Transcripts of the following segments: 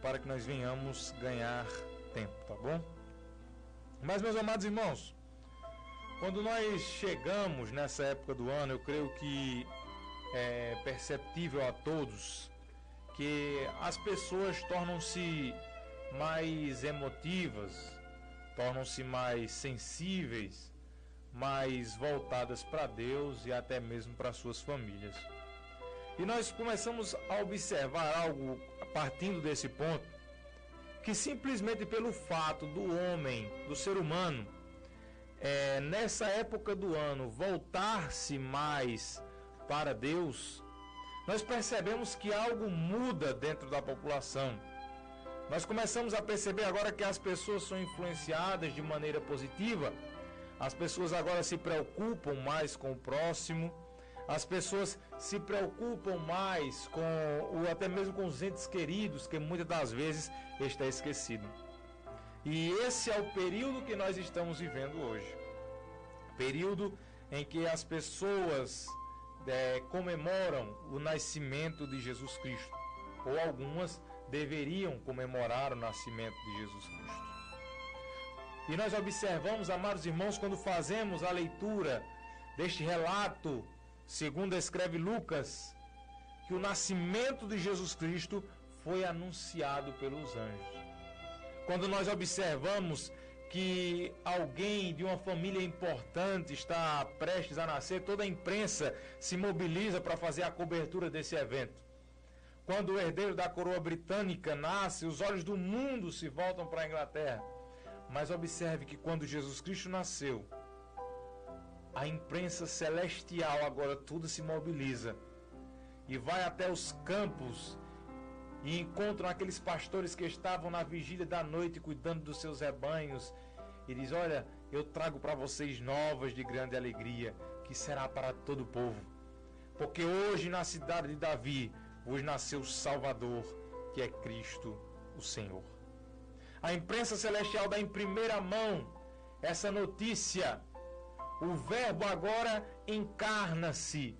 para que nós venhamos ganhar tempo, tá bom? Mas, meus amados irmãos, quando nós chegamos nessa época do ano, eu creio que é perceptível a todos que as pessoas tornam-se mais emotivas, tornam-se mais sensíveis, mais voltadas para Deus e até mesmo para suas famílias. E nós começamos a observar algo partindo desse ponto, que simplesmente pelo fato do homem, do ser humano, nessa época do ano voltar-se mais para Deus, nós percebemos que algo muda dentro da população. Nós começamos a perceber agora que as pessoas são influenciadas de maneira positiva, as pessoas agora se preocupam mais com o próximo, as pessoas se preocupam mais com até mesmo com os entes queridos, que muitas das vezes está esquecido. E esse é o período que nós estamos vivendo hoje. Período em que as pessoas comemoram o nascimento de Jesus Cristo, ou algumas deveriam comemorar o nascimento de Jesus Cristo. E nós observamos, amados irmãos, quando fazemos a leitura deste relato, segundo escreve Lucas, que o nascimento de Jesus Cristo foi anunciado pelos anjos. Quando nós observamos que alguém de uma família importante está prestes a nascer, toda a imprensa se mobiliza para fazer a cobertura desse evento. Quando o herdeiro da coroa britânica nasce, os olhos do mundo se voltam para a Inglaterra. Mas observe que quando Jesus Cristo nasceu, a imprensa celestial agora tudo se mobiliza e vai até os campos e encontram aqueles pastores que estavam na vigília da noite cuidando dos seus rebanhos e diz: olha, eu trago para vocês novas de grande alegria, que será para todo o povo, porque hoje na cidade de Davi vos nasceu o Salvador, que é Cristo o Senhor. A imprensa celestial dá em primeira mão essa notícia. O verbo agora encarna-se.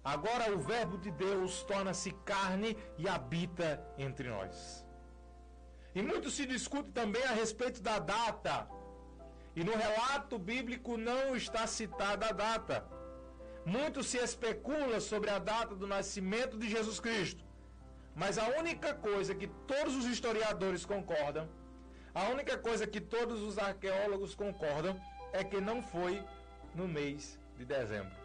Agora o verbo de Deus torna-se carne e habita entre nós. E muito se discute também a respeito da data. E no relato bíblico não está citada a data. Muito se especula sobre a data do nascimento de Jesus Cristo. Mas a única coisa que todos os historiadores concordam, a única coisa que todos os arqueólogos concordam, é que não foi no mês de dezembro.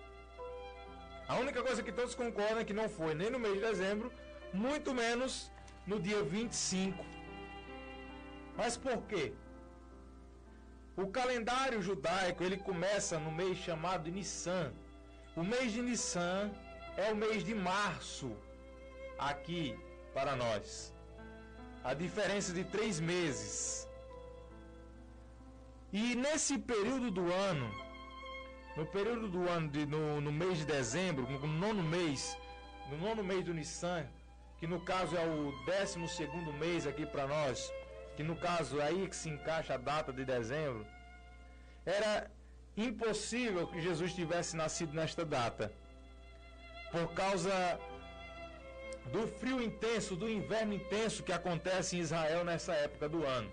A única coisa que todos concordam é que não foi nem no mês de dezembro, muito menos no dia 25. Mas por quê? O calendário judaico, ele começa no mês chamado de Nissan. O mês de Nissan é o mês de março aqui para nós. A diferença de 3 meses. E nesse período do ano, no mês de dezembro, no nono mês do Nissan, que no caso é o 12º mês aqui para nós, que no caso é aí que se encaixa a data de dezembro, era impossível que Jesus tivesse nascido nesta data, por causa do frio intenso, do inverno intenso que acontece em Israel nessa época do ano.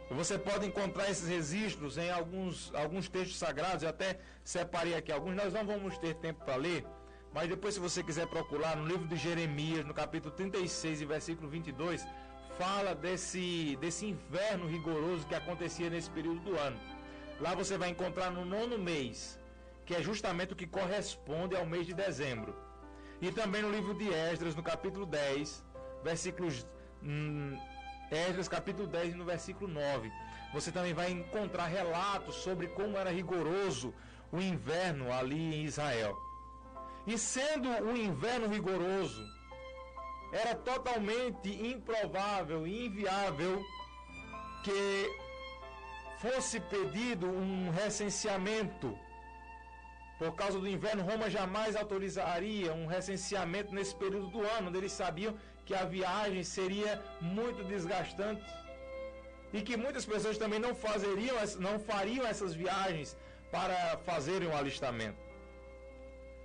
E você pode encontrar esses registros em alguns textos sagrados. Eu até separei aqui alguns, nós não vamos ter tempo para ler, mas depois, se você quiser procurar no livro de Jeremias, no capítulo 36 e versículo 22, fala desse inverno rigoroso que acontecia nesse período do ano. Lá você vai encontrar no 9º mês, que é justamente o que corresponde ao mês de dezembro. E também no livro de Esdras, no capítulo 10, versículos... Esdras capítulo 10 no versículo 9. Você também vai encontrar relatos sobre como era rigoroso o inverno ali em Israel. E sendo um inverno rigoroso, era totalmente improvável e inviável que fosse pedido um recenseamento. Por causa do inverno, Roma jamais autorizaria um recenseamento nesse período do ano, onde eles sabiam que a viagem seria muito desgastante e que muitas pessoas também não fariam essas viagens para fazerem um alistamento,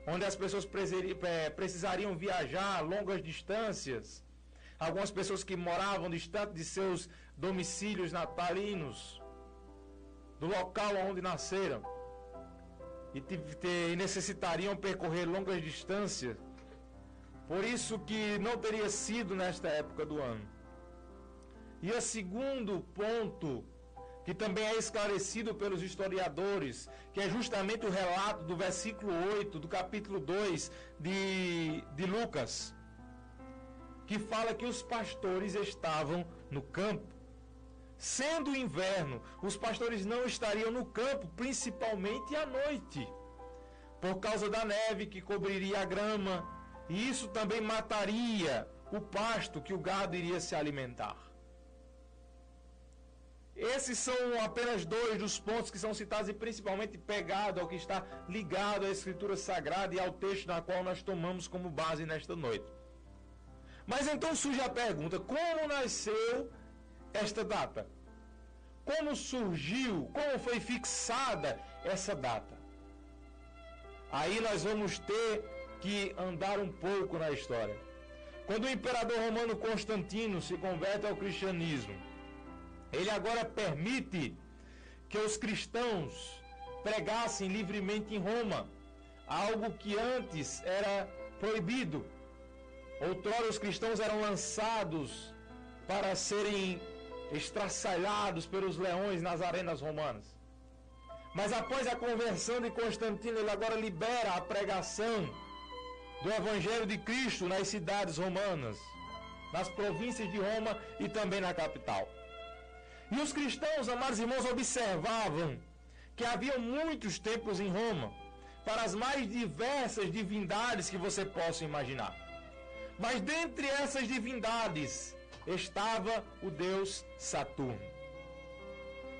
onde as pessoas precisariam viajar longas distâncias. algumas pessoas que moravam distante de seus domicílios natalinos, do local onde nasceram, e necessitariam percorrer longas distâncias. Por isso que não teria sido nesta época do ano. E o segundo ponto, que também é esclarecido pelos historiadores, que é justamente o relato do versículo 8 do capítulo 2 de Lucas, que fala que os pastores estavam no campo. Sendo inverno, os pastores não estariam no campo, principalmente à noite, por causa da neve que cobriria a grama, e isso também mataria o pasto que o gado iria se alimentar. Esses são apenas dois dos pontos que são citados e principalmente pegado ao que está ligado à Escritura Sagrada e ao texto na qual nós tomamos como base nesta noite. Mas então surge a pergunta: como nasceu esta data? Como surgiu? Como foi fixada essa data? Aí nós vamos ter que andar um pouco na história. Quando o imperador romano Constantino se converte ao cristianismo, ele agora permite que os cristãos pregassem livremente em Roma, algo que antes era proibido. Outrora os cristãos eram lançados para serem estraçalhados pelos leões nas arenas romanas. Mas após a conversão de Constantino, ele agora libera a pregação do Evangelho de Cristo nas cidades romanas, nas províncias de Roma e também na capital. E os cristãos, amados irmãos, observavam que havia muitos templos em Roma, para as mais diversas divindades que você possa imaginar. Mas dentre essas divindades estava o deus Saturno.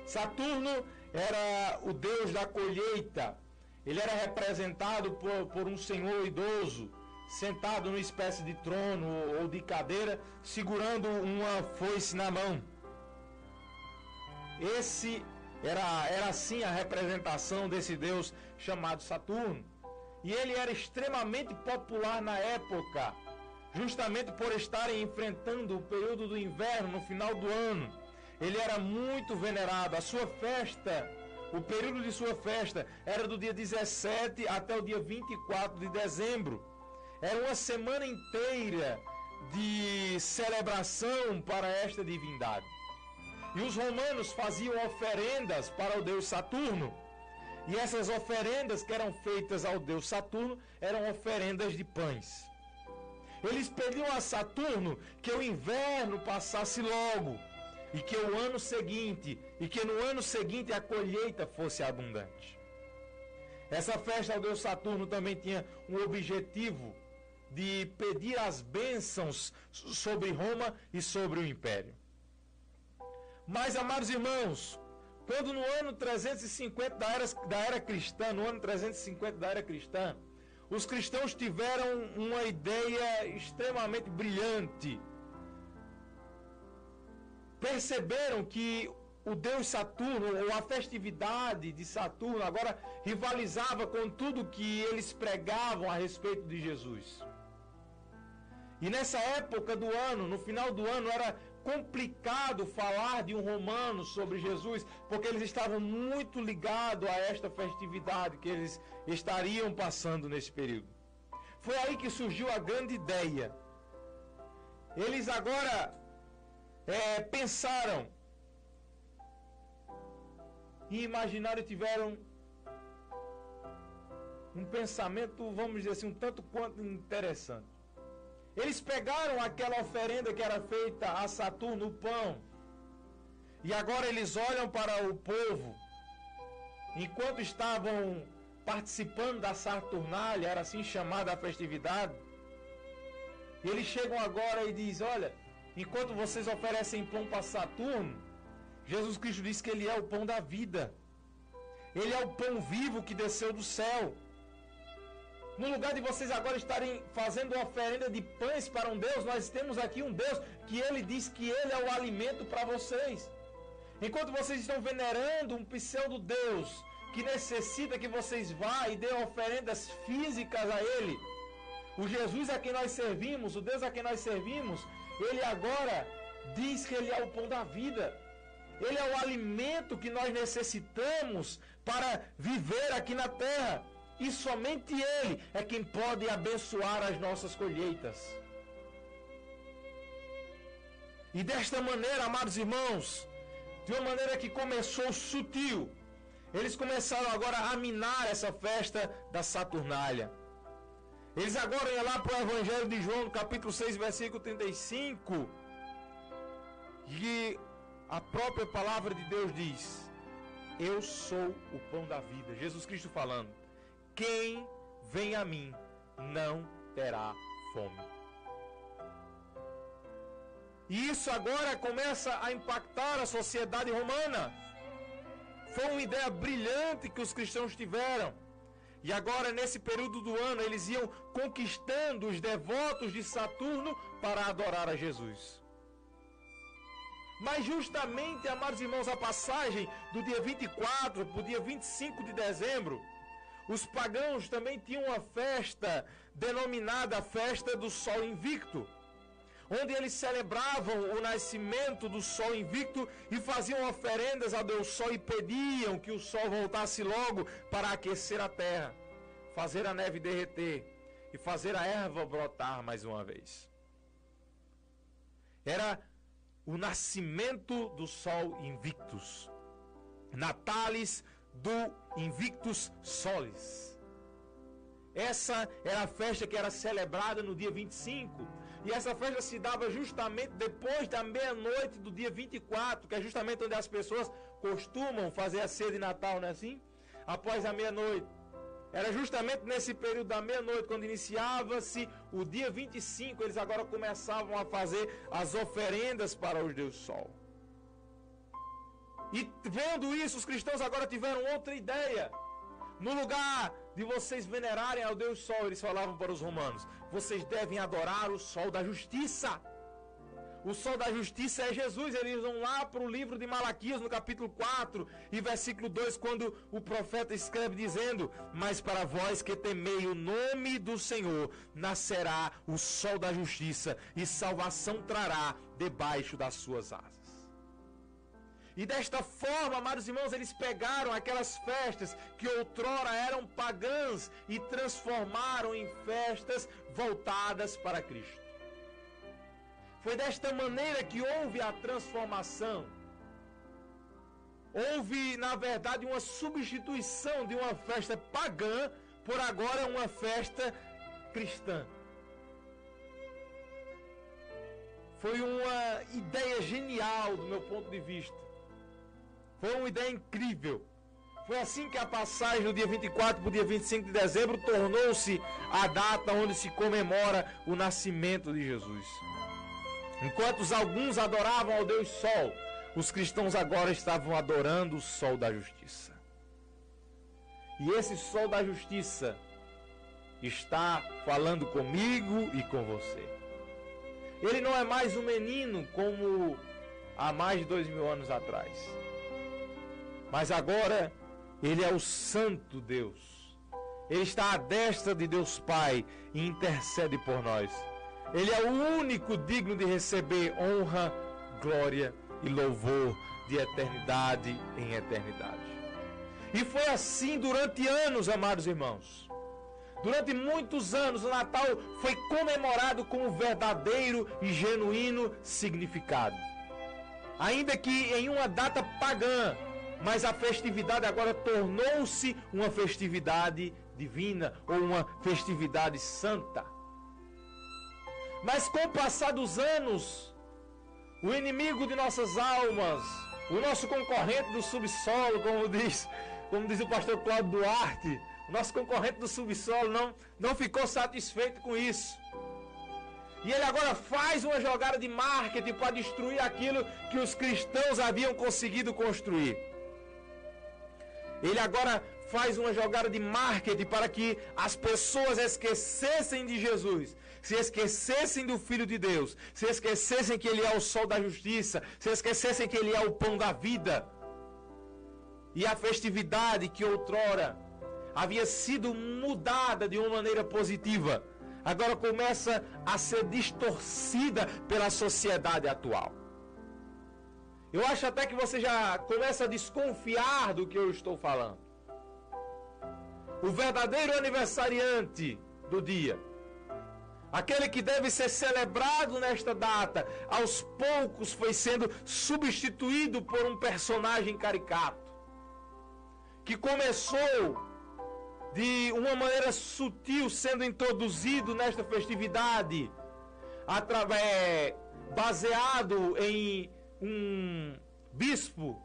Saturno era o deus da colheita. Ele era representado por um senhor idoso, sentado numa espécie de trono ou de cadeira, segurando uma foice na mão. Era assim a representação desse deus chamado Saturno. E ele era extremamente popular na época, justamente por estarem enfrentando o período do inverno no final do ano. Ele era muito venerado. A sua festa, o período de sua festa era do dia 17 até o dia 24 de dezembro. Era uma semana inteira de celebração para esta divindade. E os romanos faziam oferendas para o deus Saturno. E essas oferendas que eram feitas ao deus Saturno eram oferendas de pães. Eles pediam a Saturno que o inverno passasse logo e que o ano seguinte, no ano seguinte a colheita fosse abundante. Essa festa ao deus Saturno também tinha um objetivo de pedir as bênçãos sobre Roma e sobre o império. Mas, amados irmãos, quando no ano 350 da era cristã, os cristãos tiveram uma ideia extremamente brilhante. Perceberam que o deus Saturno, ou a festividade de Saturno, agora rivalizava com tudo que eles pregavam a respeito de Jesus. E nessa época do ano, no final do ano, era complicado falar de um romano sobre Jesus, porque eles estavam muito ligados a esta festividade que eles estariam passando nesse período. Foi aí que surgiu a grande ideia. Eles agora pensaram e imaginaram e tiveram um pensamento, vamos dizer assim, um tanto quanto interessante. Eles pegaram aquela oferenda que era feita a Saturno, o pão, e agora eles olham para o povo, enquanto estavam participando da Saturnália, era assim chamada a festividade, e eles chegam agora e dizem: olha, enquanto vocês oferecem pão para Saturno, Jesus Cristo diz que Ele é o pão da vida, Ele é o pão vivo que desceu do céu. No lugar de vocês agora estarem fazendo oferenda de pães para um Deus, nós temos aqui um Deus que Ele diz que Ele é o alimento para vocês. Enquanto vocês estão venerando um pseudo-Deus que necessita que vocês vá e dê oferendas físicas a Ele, o Jesus a quem nós servimos, o Deus a quem nós servimos, Ele agora diz que Ele é o pão da vida. Ele é o alimento que nós necessitamos para viver aqui na terra. E somente Ele é quem pode abençoar as nossas colheitas. E desta maneira, amados irmãos, de uma maneira que começou sutil, eles começaram agora a minar essa festa da Saturnália. Eles agora iam lá para o Evangelho de João, no capítulo 6, versículo 35, e a própria palavra de Deus diz: eu sou o pão da vida. Jesus Cristo falando: quem vem a mim não terá fome. E isso agora começa a impactar a sociedade romana. Foi uma ideia brilhante que os cristãos tiveram. E agora, nesse período do ano, eles iam conquistando os devotos de Saturno para adorar a Jesus. Mas justamente, amados irmãos, a passagem do dia 24 para o dia 25 de dezembro, os pagãos também tinham uma festa denominada Festa do Sol Invicto, onde eles celebravam o nascimento do Sol Invicto e faziam oferendas a Deus Sol e pediam que o Sol voltasse logo para aquecer a terra, fazer a neve derreter e fazer a erva brotar mais uma vez. Era o nascimento do Sol Invictus, Natalis do Invictus Solis. Essa era a festa que era celebrada no dia 25. E essa festa se dava justamente depois da meia-noite do dia 24, que é justamente onde as pessoas costumam fazer a ceia de Natal, não é assim? Após a meia-noite. Era justamente nesse período da meia-noite, quando iniciava-se o dia 25, eles agora começavam a fazer as oferendas para os deuses Sol. E vendo isso, os cristãos agora tiveram outra ideia. No lugar de vocês venerarem ao Deus Sol, eles falavam para os romanos: vocês devem adorar o Sol da Justiça. O Sol da Justiça é Jesus. Eles vão lá para o livro de Malaquias, no capítulo 4 e versículo 2, quando o profeta escreve dizendo: mas para vós que temei o nome do Senhor, nascerá o Sol da Justiça, e salvação trará debaixo das suas asas. E desta forma, amados irmãos, eles pegaram aquelas festas que outrora eram pagãs e transformaram em festas voltadas para Cristo. Foi desta maneira que houve a transformação. Houve, na verdade, uma substituição de uma festa pagã por agora uma festa cristã. Foi uma ideia genial do meu ponto de vista. Foi uma ideia incrível. Foi assim que a passagem do dia 24 para o dia 25 de dezembro tornou-se a data onde se comemora o nascimento de Jesus. Enquanto alguns adoravam ao Deus Sol, os cristãos agora estavam adorando o Sol da Justiça. E esse Sol da Justiça está falando comigo e com você. Ele não é mais um menino como há mais de 2000 anos atrás. Mas agora, Ele é o Santo Deus. Ele está à destra de Deus Pai e intercede por nós. Ele é o único digno de receber honra, glória e louvor de eternidade em eternidade. E foi assim durante anos, amados irmãos. Durante muitos anos, o Natal foi comemorado com um verdadeiro e genuíno significado. Ainda que em uma data pagã, mas a festividade agora tornou-se uma festividade divina ou uma festividade santa. Mas com o passar dos anos, o inimigo de nossas almas, o nosso concorrente do subsolo, como diz o pastor Cláudio Duarte, o nosso concorrente do subsolo não ficou satisfeito com isso. E ele agora faz uma jogada de marketing para destruir aquilo que os cristãos haviam conseguido construir. Ele agora faz uma jogada de marketing para que as pessoas esquecessem de Jesus, se esquecessem do Filho de Deus, se esquecessem que Ele é o Sol da Justiça, se esquecessem que Ele é o Pão da Vida. E a festividade que outrora havia sido mudada de uma maneira positiva, agora começa a ser distorcida pela sociedade atual. Eu acho até que você já começa a desconfiar do que eu estou falando. O verdadeiro aniversariante do dia, aquele que deve ser celebrado nesta data, aos poucos foi sendo substituído por um personagem caricato, que começou de uma maneira sutil sendo introduzido nesta festividade, baseado em um bispo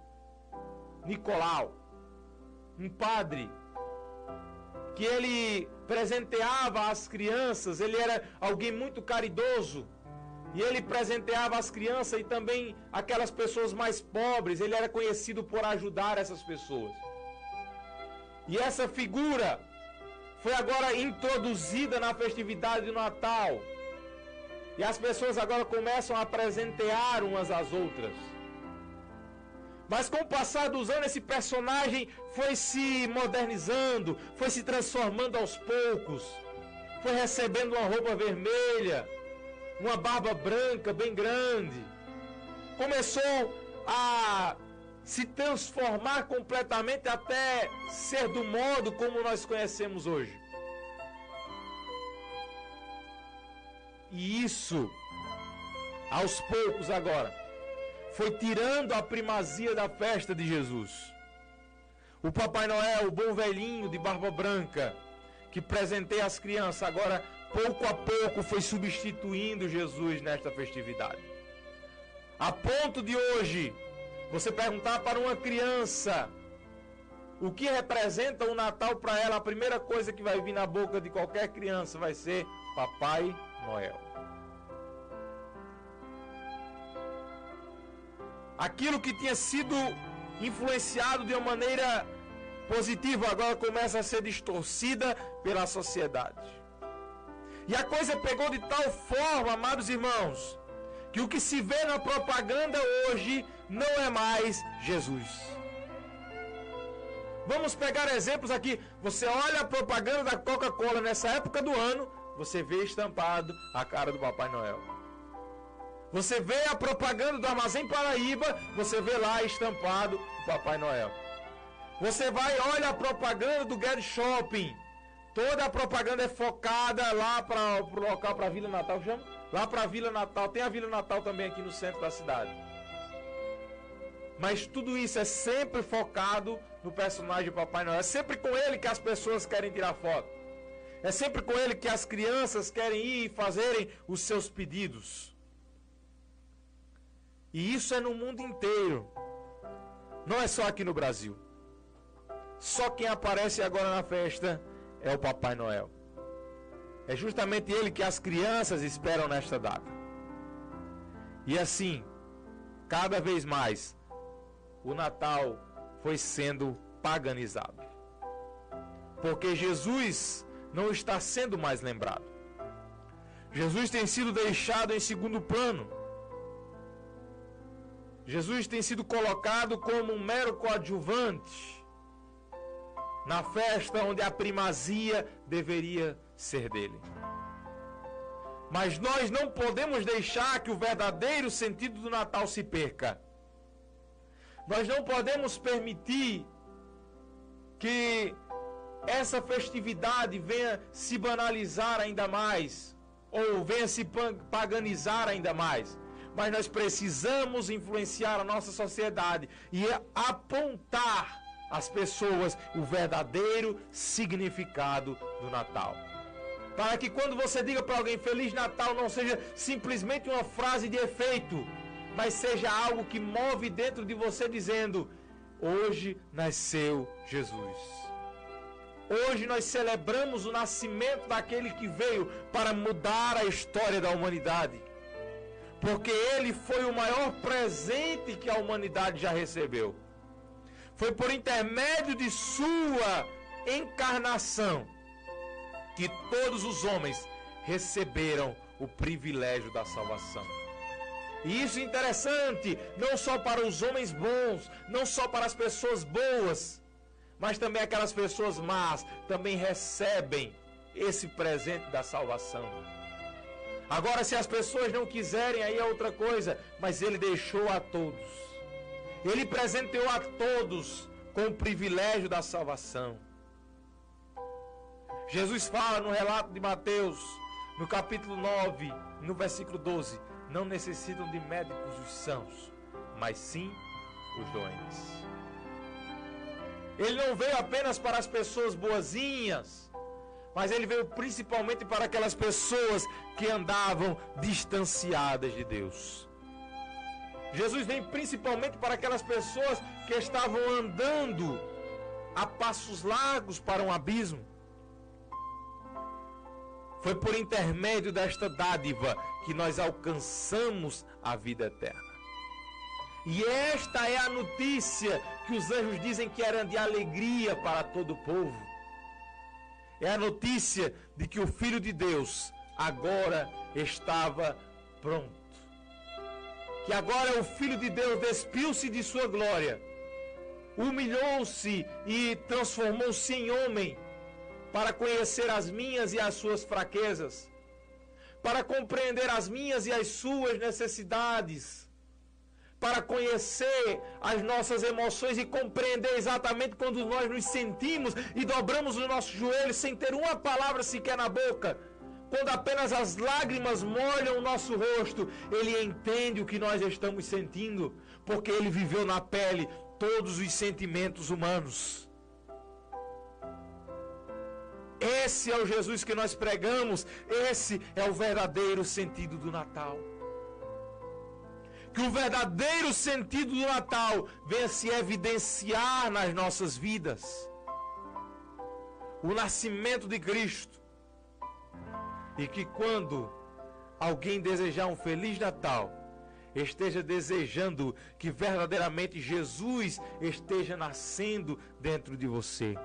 Nicolau, um padre, que ele presenteava as crianças, ele era alguém muito caridoso, e ele presenteava as crianças e também aquelas pessoas mais pobres, ele era conhecido por ajudar essas pessoas. E essa figura foi agora introduzida na festividade do Natal, e as pessoas agora começam a presentear umas às outras. Mas com o passar dos anos, esse personagem foi se modernizando, foi se transformando aos poucos, foi recebendo uma roupa vermelha, uma barba branca bem grande, começou a se transformar completamente até ser do modo como nós conhecemos hoje. E isso, aos poucos agora, foi tirando a primazia da festa de Jesus. O Papai Noel, o bom velhinho de barba branca, que presenteia as crianças, agora, pouco a pouco, foi substituindo Jesus nesta festividade. A ponto de hoje, você perguntar para uma criança o que representa o Natal para ela, a primeira coisa que vai vir na boca de qualquer criança vai ser Papai Noel. Aquilo que tinha sido influenciado de uma maneira positiva agora começa a ser distorcida pela sociedade. E a coisa pegou de tal forma, amados irmãos, que o que se vê na propaganda hoje não é mais Jesus. Vamos pegar exemplos aqui. Você olha a propaganda da Coca-Cola nessa época do ano, você vê estampado a cara do Papai Noel. Você vê a propaganda do Armazém Paraíba, você vê lá estampado o Papai Noel. Você vai, olha a propaganda do Get Shopping. Toda a propaganda é focada lá para o local, para a Vila Natal, chama? Lá para a Vila Natal. Tem a Vila Natal também aqui no centro da cidade. Mas tudo isso é sempre focado no personagem Papai Noel. É sempre com ele que as pessoas querem tirar foto. É sempre com ele que as crianças querem ir e fazerem os seus pedidos. E isso é no mundo inteiro. Não é só aqui no Brasil. Só quem aparece agora na festa é o Papai Noel. É justamente ele que as crianças esperam nesta data. E assim, cada vez mais, o Natal foi sendo paganizado. Porque Jesus não está sendo mais lembrado. Jesus tem sido deixado em segundo plano. Jesus tem sido colocado como um mero coadjuvante na festa onde a primazia deveria ser dele. Mas nós não podemos deixar que o verdadeiro sentido do Natal se perca. Nós não podemos permitir que essa festividade venha se banalizar ainda mais, ou venha se paganizar ainda mais. Mas nós precisamos influenciar a nossa sociedade e apontar às pessoas o verdadeiro significado do Natal. Para que quando você diga para alguém Feliz Natal não seja simplesmente uma frase de efeito, mas seja algo que move dentro de você dizendo: hoje nasceu Jesus. Hoje nós celebramos o nascimento daquele que veio para mudar a história da humanidade. Porque ele foi o maior presente que a humanidade já recebeu. Foi por intermédio de sua encarnação que todos os homens receberam o privilégio da salvação. E isso é interessante, não só para os homens bons, não só para as pessoas boas, mas também aquelas pessoas más também recebem esse presente da salvação. Agora, se as pessoas não quiserem, aí é outra coisa, mas ele deixou a todos. Ele presenteou a todos com o privilégio da salvação. Jesus fala no relato de Mateus, no capítulo 9, no versículo 12, não necessitam de médicos os sãos, mas sim os doentes. Ele não veio apenas para as pessoas boazinhas, mas ele veio principalmente para aquelas pessoas que andavam distanciadas de Deus. Jesus vem principalmente para aquelas pessoas que estavam andando a passos largos para um abismo. Foi por intermédio desta dádiva que nós alcançamos a vida eterna. E esta é a notícia que os anjos dizem que era de alegria para todo o povo. É a notícia de que o Filho de Deus agora estava pronto. Que agora o Filho de Deus despiu-se de sua glória, humilhou-se e transformou-se em homem, para conhecer as minhas e as suas fraquezas, para compreender as minhas e as suas necessidades, para conhecer as nossas emoções e compreender exatamente quando nós nos sentimos e dobramos os nossos joelhos sem ter uma palavra sequer na boca, quando apenas as lágrimas molham o nosso rosto, Ele entende o que nós estamos sentindo, porque Ele viveu na pele todos os sentimentos humanos. Esse é o Jesus que nós pregamos, esse é o verdadeiro sentido do Natal. Que o verdadeiro sentido do Natal venha se evidenciar nas nossas vidas. O nascimento de Cristo. E que quando alguém desejar um Feliz Natal, esteja desejando que verdadeiramente Jesus esteja nascendo dentro de você.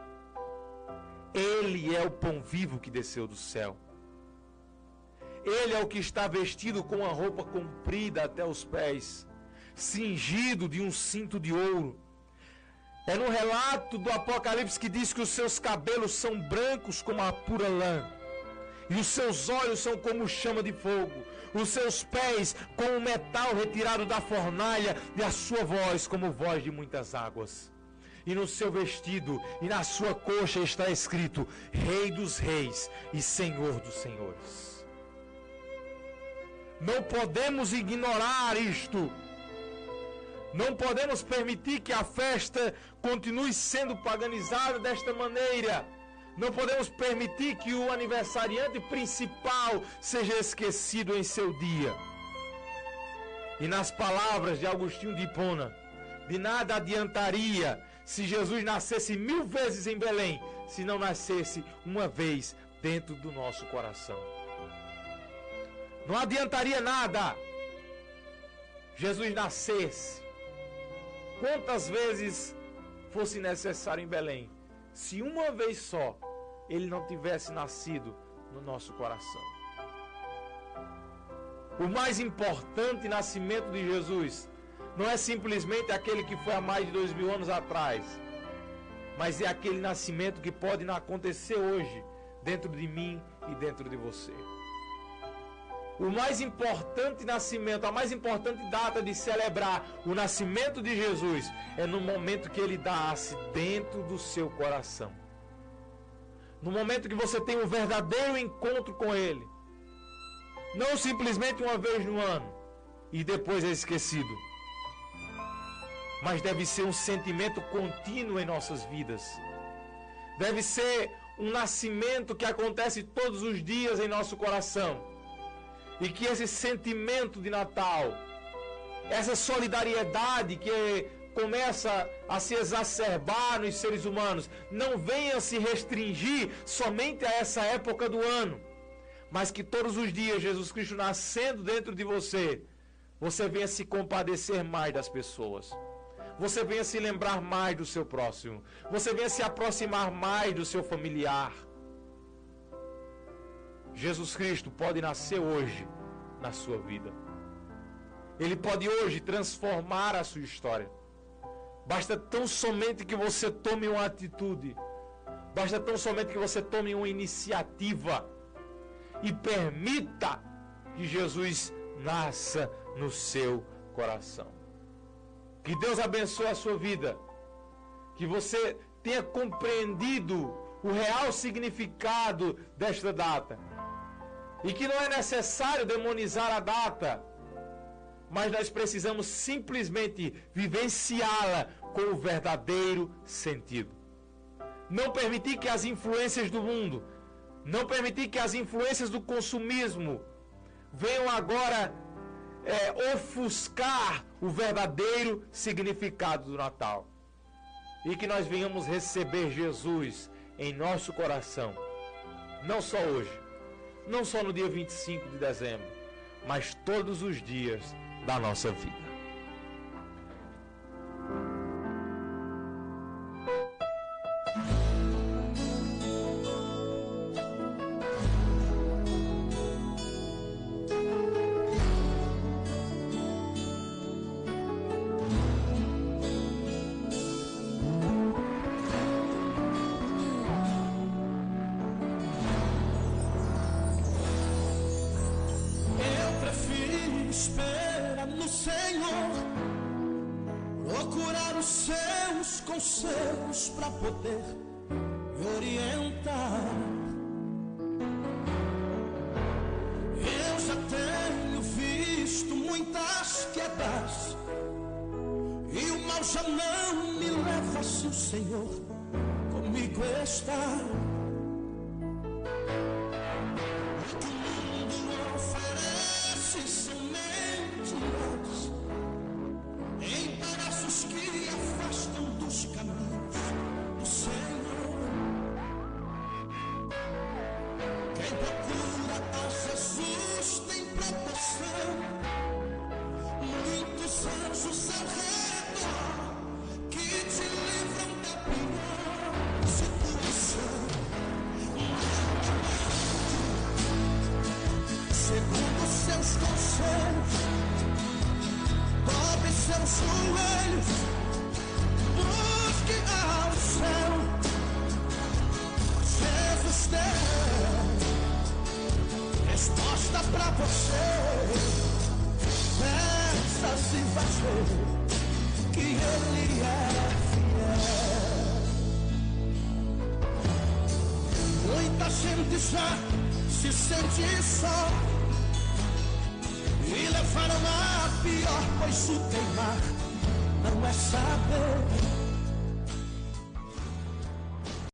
Ele é o pão vivo que desceu do céu. Ele é o que está vestido com uma roupa comprida até os pés, cingido de um cinto de ouro. É no relato do Apocalipse que diz que os seus cabelos são brancos como a pura lã, e os seus olhos são como chama de fogo, os seus pés como metal retirado da fornalha, e a sua voz como voz de muitas águas. E no seu vestido e na sua coxa está escrito: Rei dos Reis e Senhor dos Senhores. Não podemos ignorar isto. Não podemos permitir que a festa continue sendo paganizada desta maneira. Não podemos permitir que o aniversariante principal seja esquecido em seu dia. E nas palavras de Agostinho de Hipona, de nada adiantaria se Jesus nascesse 1000 vezes em Belém, se não nascesse uma vez dentro do nosso coração. Não adiantaria nada Jesus nascesse quantas vezes fosse necessário em Belém, se uma vez só ele não tivesse nascido no nosso coração. O mais importante nascimento de Jesus não é simplesmente aquele que foi há mais de 2000 anos atrás, mas é aquele nascimento que pode acontecer hoje, dentro de mim e dentro de você. O mais importante nascimento, a mais importante data de celebrar o nascimento de Jesus é no momento que ele nasce dentro do seu coração. No momento que você tem um verdadeiro encontro com ele. Não simplesmente uma vez no ano e depois é esquecido. Mas deve ser um sentimento contínuo em nossas vidas. Deve ser um nascimento que acontece todos os dias em nosso coração. E que esse sentimento de Natal, essa solidariedade que começa a se exacerbar nos seres humanos, não venha se restringir somente a essa época do ano, mas que todos os dias Jesus Cristo nascendo dentro de você, você venha se compadecer mais das pessoas. Você venha se lembrar mais do seu próximo. Você venha se aproximar mais do seu familiar. Jesus Cristo pode nascer hoje na sua vida. Ele pode hoje transformar a sua história. Basta tão somente que você tome uma atitude. Basta tão somente que você tome uma iniciativa e permita que Jesus nasça no seu coração. Que Deus abençoe a sua vida. Que você tenha compreendido o real significado desta data. E que não é necessário demonizar a data, mas nós precisamos simplesmente vivenciá-la com o verdadeiro sentido. Não permitir que as influências do mundo, não permitir que as influências do consumismo venham agora ofuscar o verdadeiro significado do Natal. E que nós venhamos receber Jesus em nosso coração, não só hoje, não só no dia 25 de dezembro, mas todos os dias da nossa vida. Espera no Senhor, procurar os seus conselhos para poder me orientar. Eu já tenho visto muitas quedas e o mal já não me leva se o Senhor comigo está. Segundo seus conselhos, dobre seus joelhos, busque ao céu. Jesus tem resposta pra você. Peça se vai ver que Ele é fiel. Muita gente já se sente só e levaram a pior, pois o teimar não é saber.